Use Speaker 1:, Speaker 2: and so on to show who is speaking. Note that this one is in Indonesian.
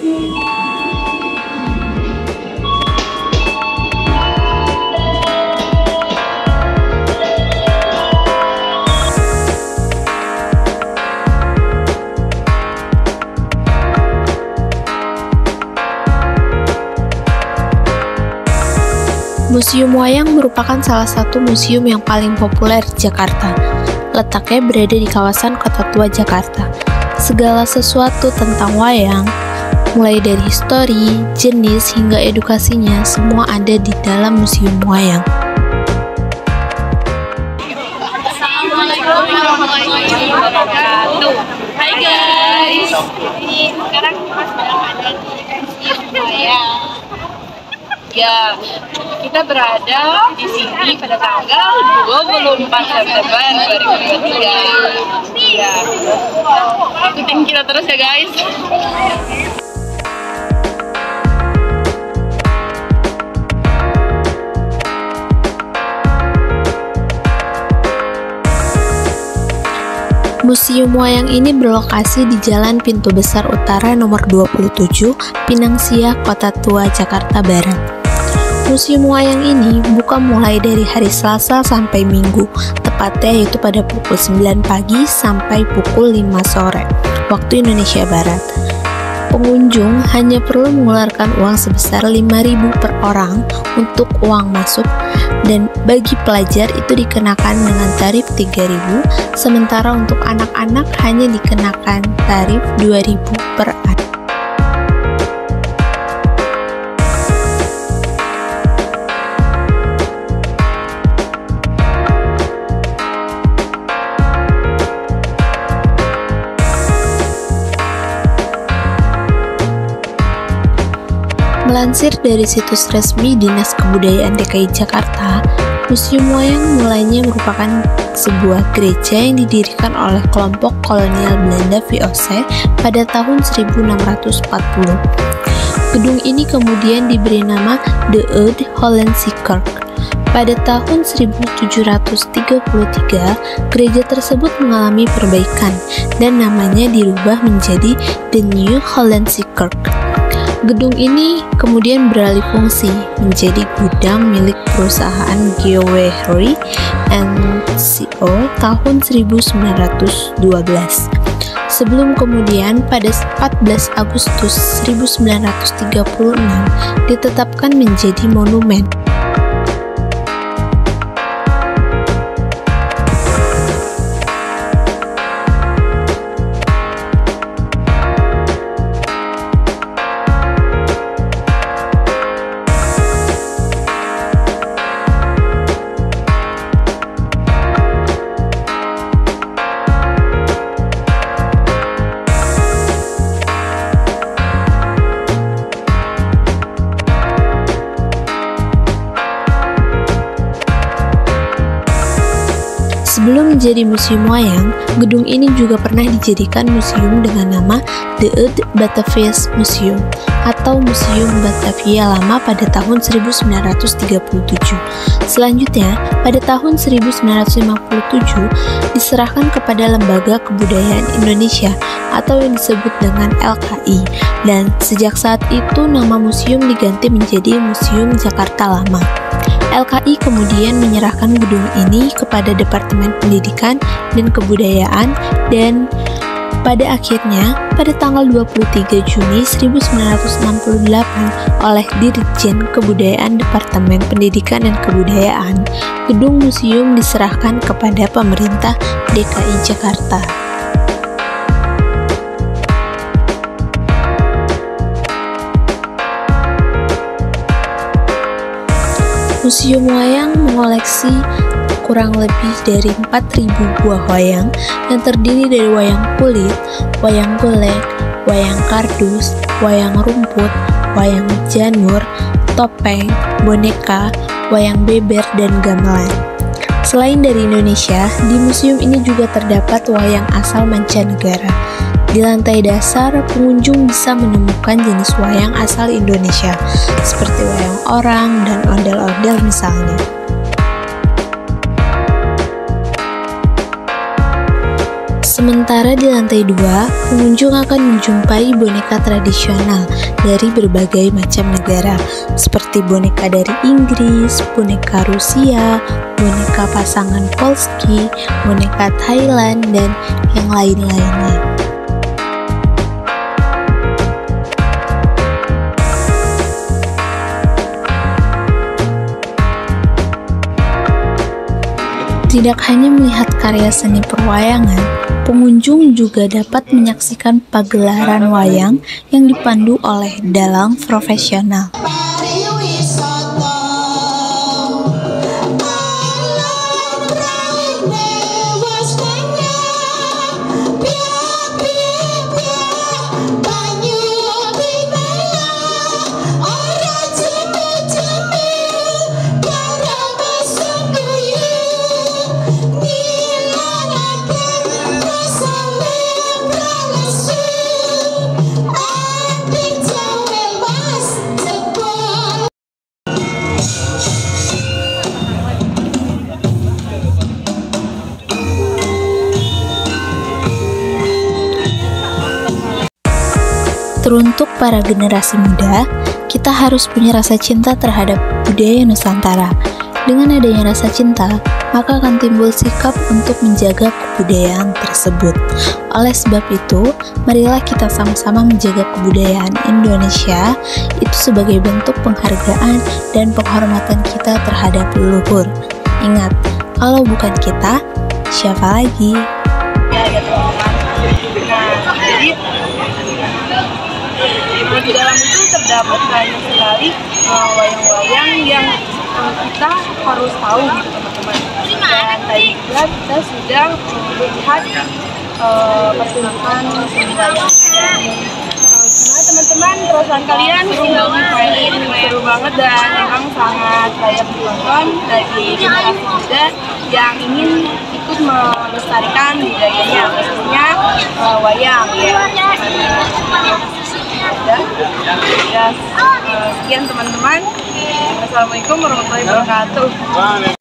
Speaker 1: Museum Wayang merupakan salah satu museum yang paling populer di Jakarta. Letaknya berada di kawasan Kota Tua Jakarta. Segala sesuatu tentang wayang, mulai dari histori, jenis, hingga edukasinya, semua ada di dalam Museum Wayang.
Speaker 2: Assalamualaikum warahmatullahi wabarakatuh. Hai guys, sekarang kita sedang ada di Museum Wayang. Ya, kita berada di sini pada tanggal 24 September 2023. Ya, ikutin kita terus ya guys.
Speaker 1: Museum Wayang ini berlokasi di Jalan Pintu Besar Utara nomor 27, Pinang Sia, Kota Tua, Jakarta Barat. Museum Wayang ini buka mulai dari hari Selasa sampai Minggu, tepatnya yaitu pada pukul 9 pagi sampai pukul 5 sore, waktu Indonesia Barat. Pengunjung hanya perlu mengeluarkan uang sebesar 5.000 per orang untuk uang masuk, dan bagi pelajar itu dikenakan dengan tarif 3.000, sementara untuk anak-anak hanya dikenakan tarif 2.000 per anak. Melansir dari situs resmi Dinas Kebudayaan DKI Jakarta, Museum Wayang mulanya merupakan sebuah gereja yang didirikan oleh kelompok kolonial Belanda VOC pada tahun 1640. Gedung ini kemudian diberi nama The Oud Hollandse Kerk. Pada tahun 1733, gereja tersebut mengalami perbaikan dan namanya dirubah menjadi The New Hollandse Kerk. Gedung ini kemudian beralih fungsi menjadi gudang milik perusahaan Geowery & Co. tahun 1912. Sebelum kemudian pada 14 Agustus 1936 ditetapkan menjadi monumen. Sebelum menjadi museum wayang, gedung ini juga pernah dijadikan museum dengan nama The Oud Batavia Museum atau Museum Batavia Lama pada tahun 1937. Selanjutnya, pada tahun 1957 diserahkan kepada Lembaga Kebudayaan Indonesia atau yang disebut dengan LKI, dan sejak saat itu nama museum diganti menjadi Museum Jakarta Lama. LKI kemudian menyerahkan gedung ini kepada Departemen Pendidikan dan Kebudayaan, dan pada akhirnya pada tanggal 23 Juni 1968 oleh Dirjen Kebudayaan Departemen Pendidikan dan Kebudayaan, gedung museum diserahkan kepada pemerintah DKI Jakarta. Museum Wayang mengoleksi kurang lebih dari 4.000 buah wayang yang terdiri dari wayang kulit, wayang golek, wayang kardus, wayang rumput, wayang janur, topeng, boneka, wayang beber, dan gamelan. Selain dari Indonesia, di museum ini juga terdapat wayang asal mancanegara. Di lantai dasar, pengunjung bisa menemukan jenis wayang asal Indonesia, seperti wayang orang dan ondel-ondel misalnya. Sementara di lantai 2, pengunjung akan menjumpai boneka tradisional dari berbagai macam negara, seperti boneka dari Inggris, boneka Rusia, boneka pasangan Polski, boneka Thailand, dan yang lain-lainnya. Tidak hanya melihat karya seni perwayangan, pengunjung juga dapat menyaksikan pagelaran wayang yang dipandu oleh dalang profesional. Teruntuk para generasi muda, kita harus punya rasa cinta terhadap budaya Nusantara. Dengan adanya rasa cinta, maka akan timbul sikap untuk menjaga kebudayaan tersebut. Oleh sebab itu, marilah kita sama-sama menjaga kebudayaan Indonesia itu sebagai bentuk penghargaan dan penghormatan kita terhadap leluhur. Ingat, kalau bukan kita, siapa lagi?
Speaker 2: Di dalam itu terdapat banyak sekali wayang-wayang yang kita harus tahu gitu teman-teman. Dan tadi juga kita sudah melihat pertunjukan seni wayang. Gimana teman-teman, perasaan kalian? Seru banget dan memang sangat layak ditonton bagi generasi muda yang ingin ikut melestarikan budayanya, khususnya wayang ya. Sekian teman-teman. Assalamualaikum warahmatullahi wabarakatuh.